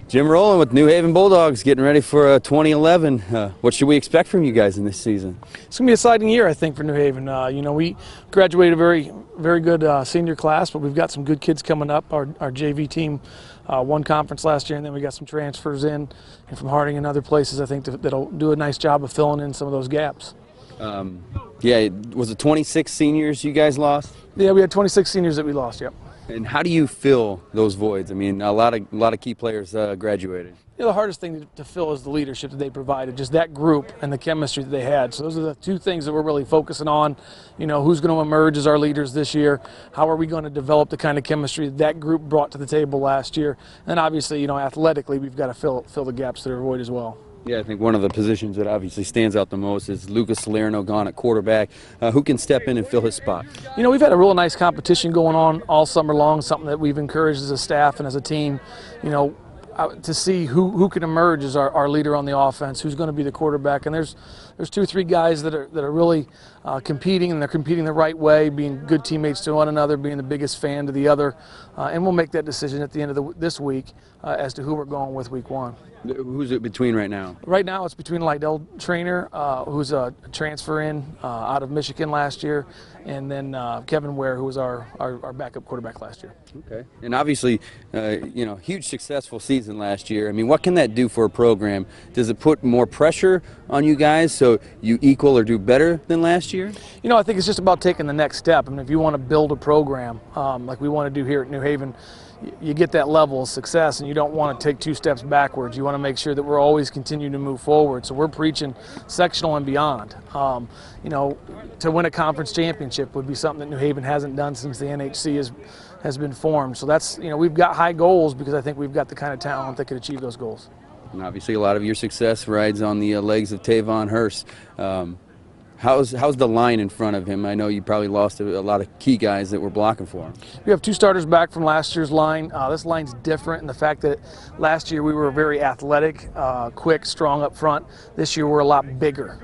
Jim Rowland with New Haven Bulldogs getting ready for 2011. What should we expect from you guys in this season? It's going to be an exciting year, I think, for New Haven. We graduated a very good senior class, but we've got some good kids coming up. Our JV team won conference last year, and then we got some transfers in and from Harding and other places, I think, that'll do a nice job of filling in some of those gaps. Yeah, was it 26 seniors you guys lost? Yeah, we had 26 seniors that we lost, yep. And how do you fill those voids? I mean, a lot of key players graduated. The hardest thing to fill is the leadership that they provided, just that group and the chemistry that they had. So those are the two things that we're really focusing on. Who's going to emerge as our leaders this year? How are we going to develop the kind of chemistry that group brought to the table last year? And obviously, athletically, we've got to fill the gaps that are void as well. Yeah, I think one of the positions that obviously stands out the most is Lucas Salerno gone at quarterback. Who can step in and fill his spot? We've had a real nice competition going on all summer long, something that we've encouraged as a staff and as a team, to see who can emerge as our leader on the offense, who's going to be the quarterback. And there's 2 or 3 guys that are really competing, and they're competing the right way, being good teammates to one another, being the biggest fan to the other. And we'll make that decision at the end of this week as to who we're going with week 1. Who's it between right now? Right now it's between Lydell Trainer, who's a transfer in out of Michigan last year, and then Kevin Ware, who was our backup quarterback last year. Okay. And obviously, huge successful season last year. I mean, what can that do for a program? Does it put more pressure on you guys so you equal or do better than last year? I think it's just about taking the next step. I mean, if you want to build a program like we want to do here at New Haven, you get that level of success, and you don't want to take 2 steps backwards. You want to make sure that we're always continuing to move forward. So we're preaching sectional and beyond. To win a conference championship would be something that New Haven hasn't done since the NHC has been formed. So that's, we've got high goals because I think we've got the kind of talent that could achieve those goals. And obviously a lot of your success rides on the legs of Tavon Hurst. How's the line in front of him? I know you probably lost a lot of key guys that were blocking for him. We have 2 starters back from last year's line. This line's different in the fact that last year we were very athletic, quick, strong up front. This year we're a lot bigger.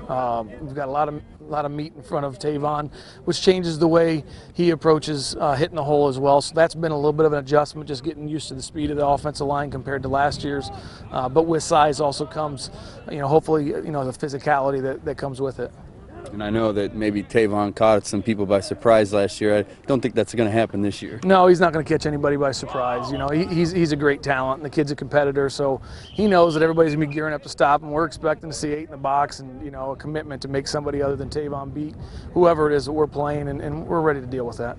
We've got a lot of meat in front of Tavon, which changes the way he approaches hitting the hole as well. So that's been a little bit of an adjustment, just getting used to the speed of the offensive line compared to last year's. But with size also comes, hopefully, the physicality that comes with it. And I know that maybe Tavon caught some people by surprise last year. I don't think that's going to happen this year. No, he's not going to catch anybody by surprise. He's a great talent, and the kid's a competitor, so he knows that everybody's going to be gearing up to stop him. We're expecting to see 8 in the box and, a commitment to make somebody other than Tavon beat whoever it is that we're playing, and we're ready to deal with that.